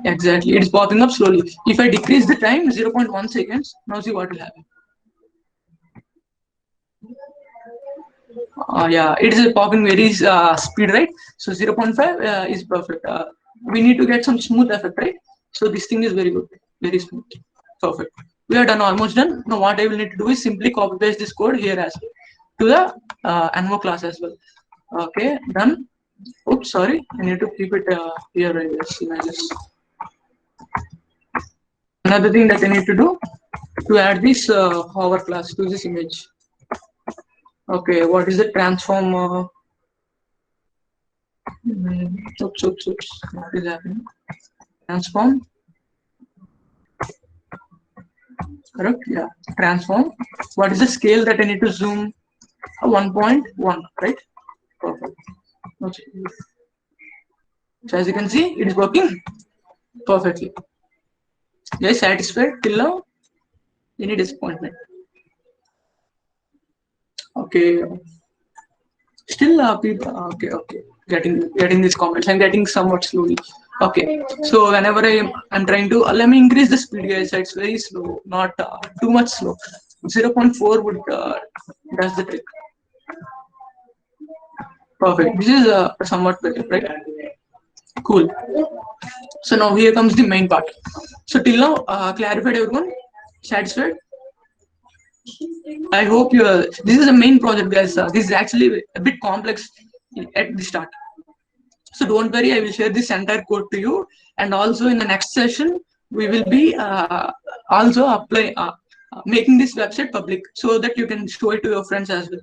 Exactly, it is popping up slowly. If I decrease the time 0.1 seconds, now see what will happen. Yeah, it is popping very speed, right? So 0.5 is perfect. We need to get some smooth effect, right? So this thing is very good, very smooth, perfect. We are done, almost done. Now what I will need to do is simply copy paste this code here as well to the Anmo class as well. Okay, done. Oops, sorry, I need to keep it here. Yes, images. Another thing that I need to do to add this hover class to this image. Okay, what is the transform? Oops. What is happening? Transform. Correct? Yeah. Transform. What is the scale that I need to zoom? 1.1, right? Perfect. Okay. So as you can see, it is working perfectly. Guys, satisfied till now? Any disappointment? Okay. Still people. Okay. Getting these comments. I'm getting somewhat slowly. Okay. So whenever I'm trying to let me increase the speed, guys. It's very slow, not too much slow. 0.4 would does the trick. Perfect. This is somewhat better, right? Cool. So now here comes the main part. So till now, clarified everyone? Satisfied? I hope you are. This is the main project, guys. This is actually a bit complex at the start. So don't worry, I will share this entire code to you. And also in the next session, we will be also making this website public so that you can show it to your friends as well.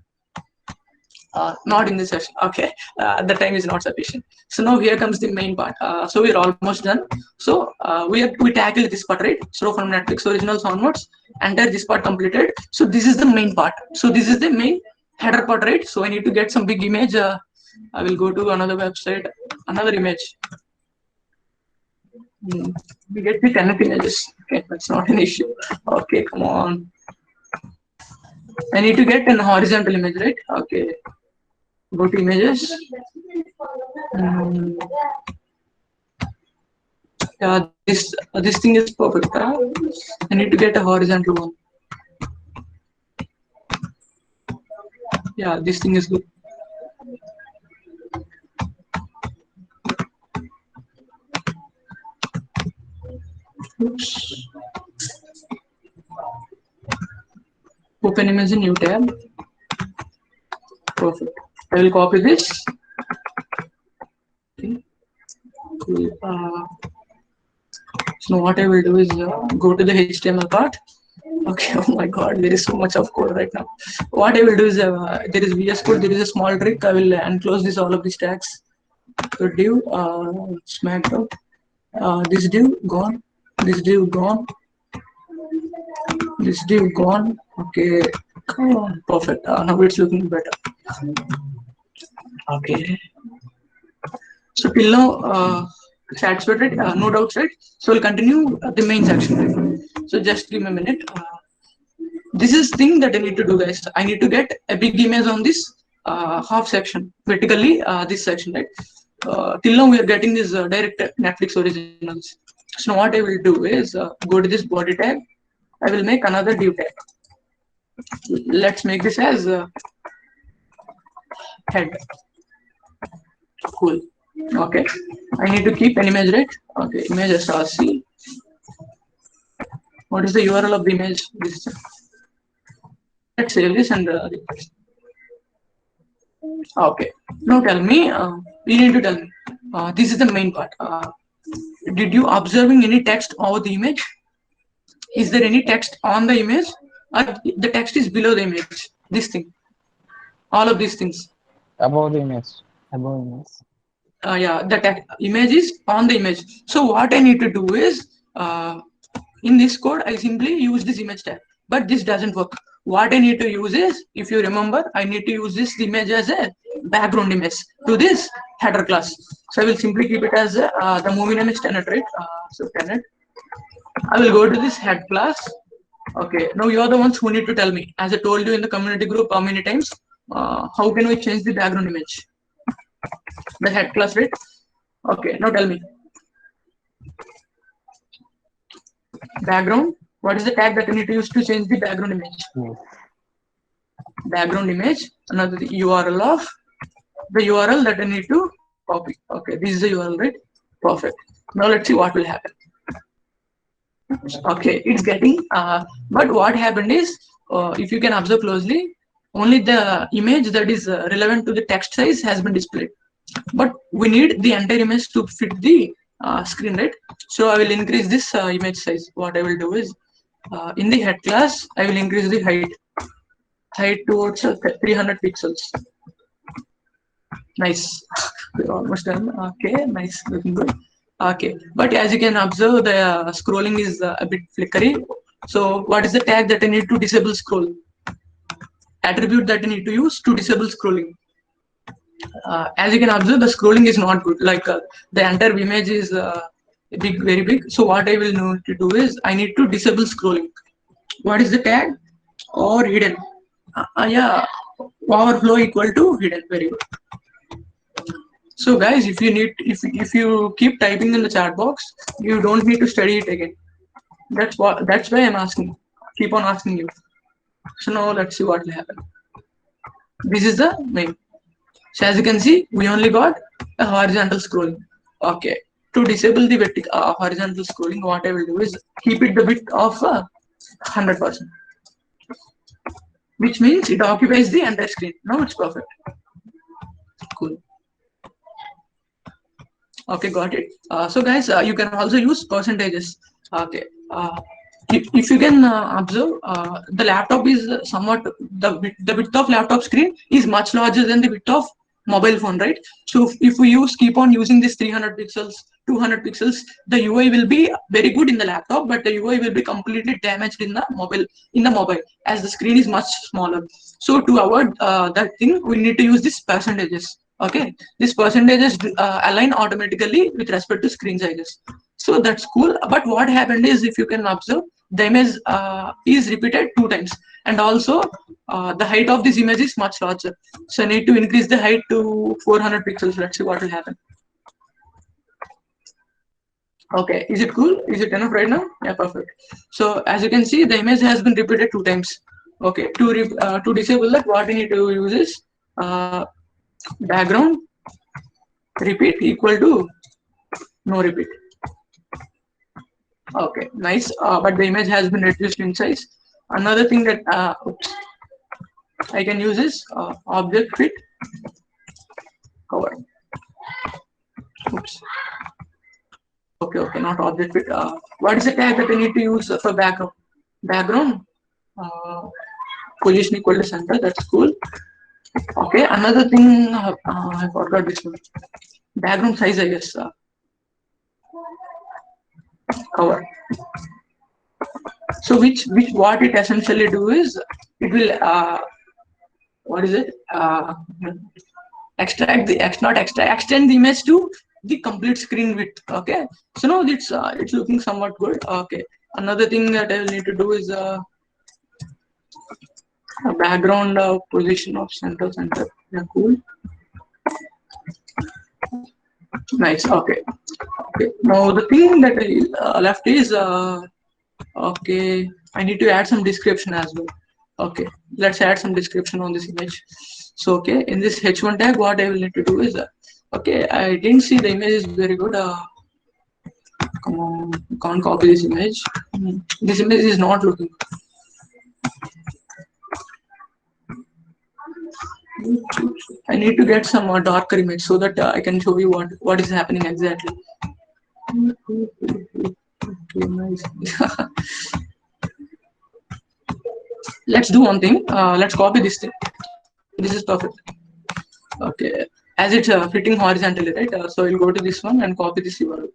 Not in this session. Okay, the time is not sufficient. So now here comes the main part. So we're almost done. So we tackled this part, right? So from Netflix originals onwards, entire this part completed. So this is the main part. So this is the main header part, right? So I need to get some big image. I will go to another website, another image. We get the 10 images. Okay, that's not an issue. Okay, come on. I need to get an horizontal image, right? Okay. Go to images. Yeah, this thing is perfect. I need to get a horizontal one. Yeah, this thing is good. Oops. Open image in new tab. Perfect. I will copy this. Okay. Cool. So what I will do is go to the HTML part. Okay. Oh my God, there is so much of code right now. What I will do is there is VS Code. There is a small trick. I will enclose this all of these tags. So div smacked out. This div gone. This div gone. This div gone. Okay. Come on. Perfect. Now it's looking better. Okay. So till now, satisfied, right? No doubts, right? So we'll continue the main section. Right? So just give me a minute. This is thing that I need to do, guys. I need to get a big image on this half section, vertically this section, right? Till now we are getting this direct Netflix originals. So now what I will do is go to this body tag. I will make another div tag. Let's make this as head. Cool. Okay. I need to keep an image, right? Okay. Image src. What is the URL of the image? This. Let's save this and refresh. Okay. Now tell me. You need to tell me. This is the main part. Did you observing any text over the image? Is there any text on the image? Or the text is below the image? This thing. All of these things. Above the image. Above image. Yeah, the image is on the image. So what I need to do is in this code I simply use this image tag, but this doesn't work. What I need to use is, if you remember, I need to use this image as a background image to this header class. So I will simply keep it as the movie name is Tenet, right? So Tenet. I will go to this head class. Okay, now you are the ones who need to tell me, as I told you in the community group how many times, how can we change the background image? The head class, right? Okay, now tell me. background. What is the tag that I need to use to change the background image? Background image. Another URL of the URL that I need to copy. Okay, this is the URL, right? Perfect. Now let's see what will happen. Okay, it's getting. But what happened is, if you can observe closely, only the image that is relevant to the text size has been displayed. But we need the entire image to fit the screen, right? So I will increase this image size. What I will do is, in the head class, I will increase the height towards 300 pixels. Nice. We're almost done. Okay, nice, looking good. Okay, but as you can observe, the scrolling is a bit flickery. So what is the tag that I need to disable scroll? Attribute that I need to use to disable scrolling. As you can observe, the scrolling is not good. Like the entire image is big, very big. So what I will need to do is I need to disable scrolling. What is the tag? Or hidden? Yeah, overflow equal to hidden. Very good. So guys, if you keep typing in the chat box, you don't need to study it again. That's why I'm asking. Keep on asking you. So now let's see what will happen. This is the main. So as you can see, we only got a horizontal scrolling. Okay. To disable the vertical horizontal scrolling, what I will do is keep it the width of 100%, which means it occupies the entire screen. Now it's perfect. Cool. Okay, got it. So guys, you can also use percentages. Okay. If you can observe, the laptop is somewhat, the width of laptop screen is much larger than the width of mobile phone, right? So if we keep on using this 300 pixels, 200 pixels, the UI will be very good in the laptop, but the UI will be completely damaged in the mobile, as the screen is much smaller. So to avoid that thing, we need to use these percentages. Okay, these percentages align automatically with respect to screen sizes. So that's cool. But what happened is, if you can observe, the image is repeated 2 times, and also the height of this image is much larger. So I need to increase the height to 400 pixels. Let's see what will happen. Okay, is it cool? Is it enough right now? Yeah, perfect. So as you can see, the image has been repeated 2 times. Okay, to disable that, what we need to use is background repeat equal to no repeat. Okay, nice. But the image has been reduced in size. Another thing that I can use is object fit cover. Oops. Okay, not object fit. What is the tag that I need to use for background? Background position equal to center. That's cool. Okay, another thing, I forgot this one. Background size, I guess. Cover. So what it essentially do is, it will extend the image to the complete screen width. Okay, so now it's looking somewhat good. Okay, another thing that I will need to do is a background position of center. Yeah, cool. Nice. Okay. Now the thing that I left is okay, I need to add some description as well. Okay, let's add some description on this image. So okay, in this h1 tag, what I will need to do is okay, I didn't see the image is very good. Come on, can't copy this image. This image is not looking good. I need to get some darker image so that I can show you what is happening exactly. Okay, nice. Let's do one thing. Let's copy this thing. This is perfect. Okay, as it's fitting horizontally, right? So we'll go to this one and copy this URL.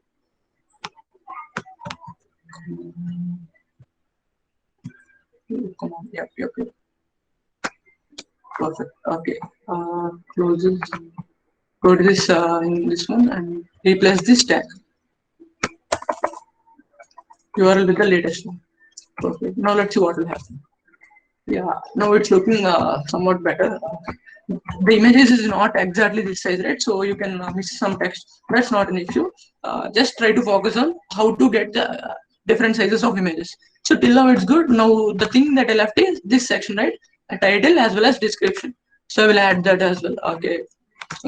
Come on. Yep. Perfect. Okay. Close this. Go to this in this one and replace this tag. URL with the latest one. Perfect. Now let's see what will happen. Yeah. Now it's looking somewhat better. The images is not exactly this size, right? So you can miss some text. That's not an issue. Just try to focus on how to get the different sizes of images. So till now it's good. Now the thing that I left is this section, right? A title as well as description. So I will add that as well. Okay,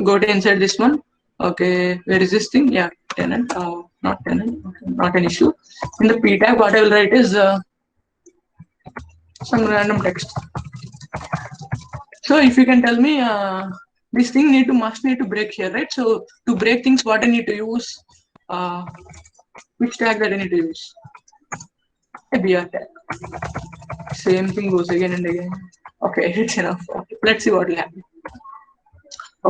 go to inside this one. Okay, where is this thing? Yeah, tenant. Not tenant. Okay, not an issue. In the p tag, what I will write is some random text. So if you can tell me, this thing must need to break here, right? So to break things, what I need to use? Which tag that I need to use? A BR tag. Same thing goes again and again. Okay, it's enough. Okay, let's see what will happen.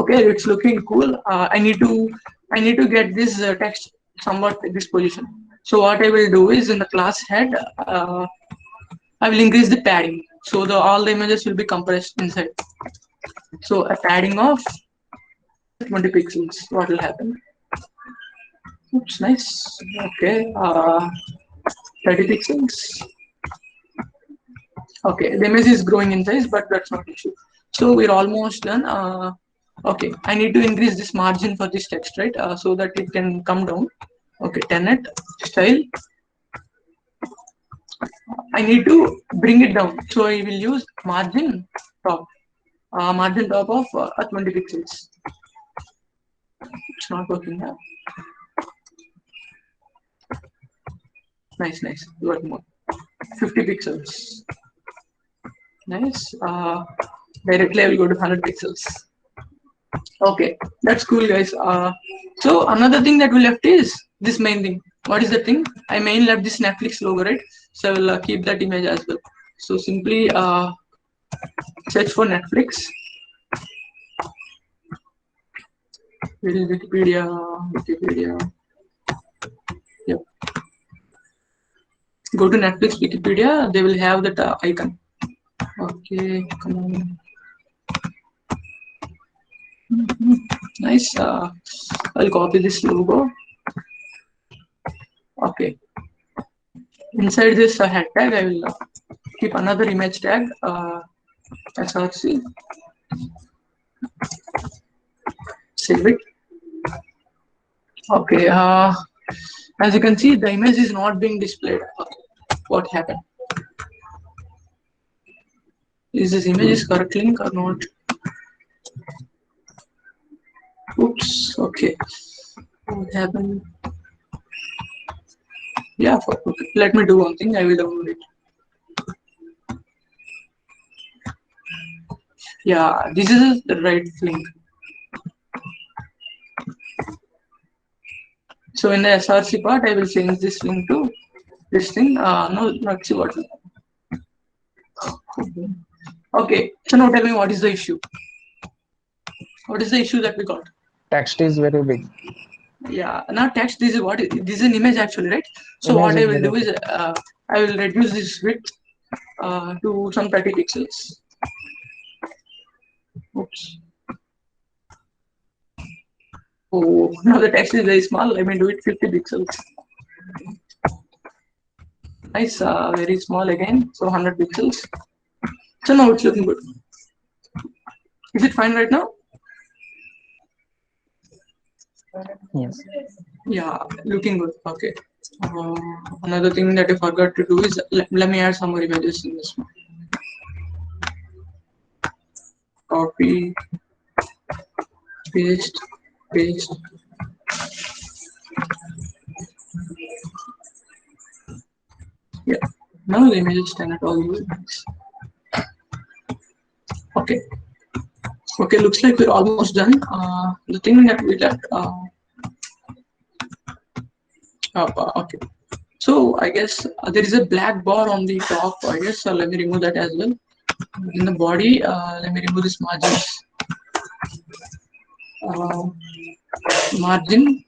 Okay, it's looking cool. I need to get this text somewhat in this position. So what I will do is in the class head, I will increase the padding. So all the images will be compressed inside. So a padding of 20 pixels. What will happen? Oops, nice. Okay, 30 pixels. Okay, the image is growing in size, but that's not an issue. So we're almost done. Okay, I need to increase this margin for this text, right? So that it can come down. Okay, tenet style. I need to bring it down. So I will use margin top. Margin top of 20 pixels. It's not working now. Nice. One more. 50 pixels. Nice. Directly I will go to 100 pixels. Okay, that's cool, guys. So another thing that we left is this main thing. What is the thing? I main left this Netflix logo, right? So I will keep that image as well. So simply search for Netflix. Where is Wikipedia? Yep. Go to Netflix Wikipedia. They will have that icon. Okay, come on. Nice. I'll copy this logo. Okay. Inside this head tag, I will keep another image tag. SRC. Save it. Okay. As you can see, the image is not being displayed. Okay. What happened? Is this image is correct link or not? Oops. Okay. What happened? Yeah. Let me do one thing. I will download it. Yeah. This is the right link. So in the SRC part, I will change this link to this thing. No, not see what. Okay. So now tell me what is the issue. What is the issue that we got? Text is very big. Yeah, not text. This is an image actually, right? So what I will do is I will reduce this width to some 30 pixels. Oops. Oh, now the text is very small. Let me do it 50 pixels. Nice, very small again. So 100 pixels. So now it's looking good. Is it fine right now? Yes. Yeah, looking good. Okay. Another thing that I forgot to do is let me add some more images in this one. Copy, paste. Yeah. Now the image is stand at all. Okay. Okay, looks like we're almost done. The thing that we left. Okay. So I guess there is a black bar on the top. I guess let me remove that as well. In the body, let me remove this margins. Margin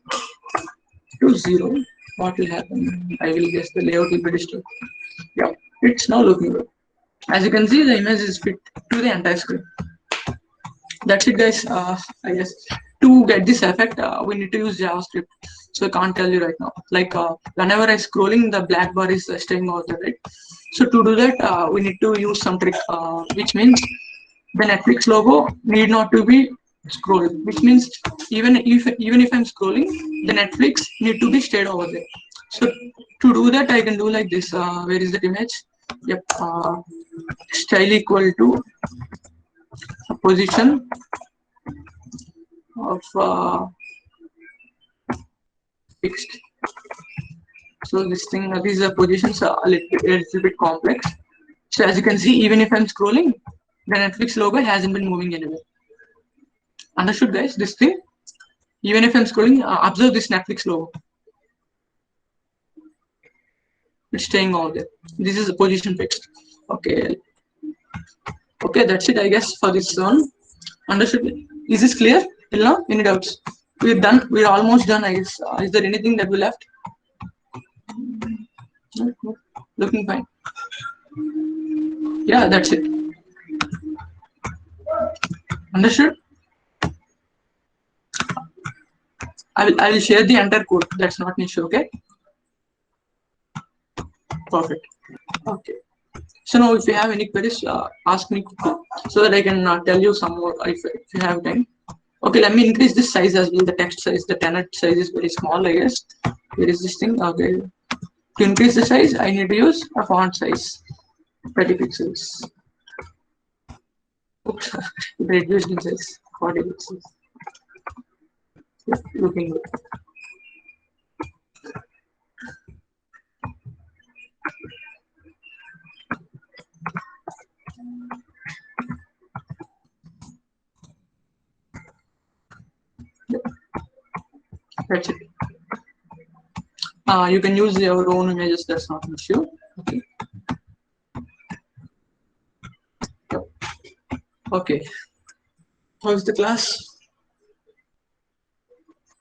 to 0. What will happen? I will guess the layout will be disturbed. Yeah, it's now looking good. As you can see, the image is fit to the entire screen. That's it, guys. I guess to get this effect, we need to use JavaScript. So I can't tell you right now. Like whenever I scrolling, the black bar is staying out there, right? So to do that, we need to use some trick, which means the Netflix logo need not to be scrolled. Which means even if I'm scrolling, the Netflix need to be stayed over there. So To do that, I can do like this. Where is that image? Yep. Style equal to position of fixed. So this thing, these positions are a little bit complex. So as you can see, even if I'm scrolling, the Netflix logo hasn't been moving anywhere. Understood, guys? This thing, even if I'm scrolling, observe this Netflix logo. It's staying all there. This is a position fixed. Okay. Okay, that's it, I guess, for this one. Understood? Is this clear till now? Any doubts? We're done. We're almost done, I guess. Is there anything that we left? No. Looking fine. Yeah, that's it. Understood? I will share the entire code. That's not an issue. Okay. Perfect. Okay. So now, if you have any queries, ask me quickly so that I can tell you some more if you have time. Okay, let me increase this size as well. The text size, the tenet size is very small, I guess. Where is this thing? Okay. To increase the size, I need to use a font size, 30 pixels. Oops, it reduced in size, 40 pixels. Yeah, looking good. Yeah. That's it. You can use your own images, that's not an issue. Okay. Okay. How's the class?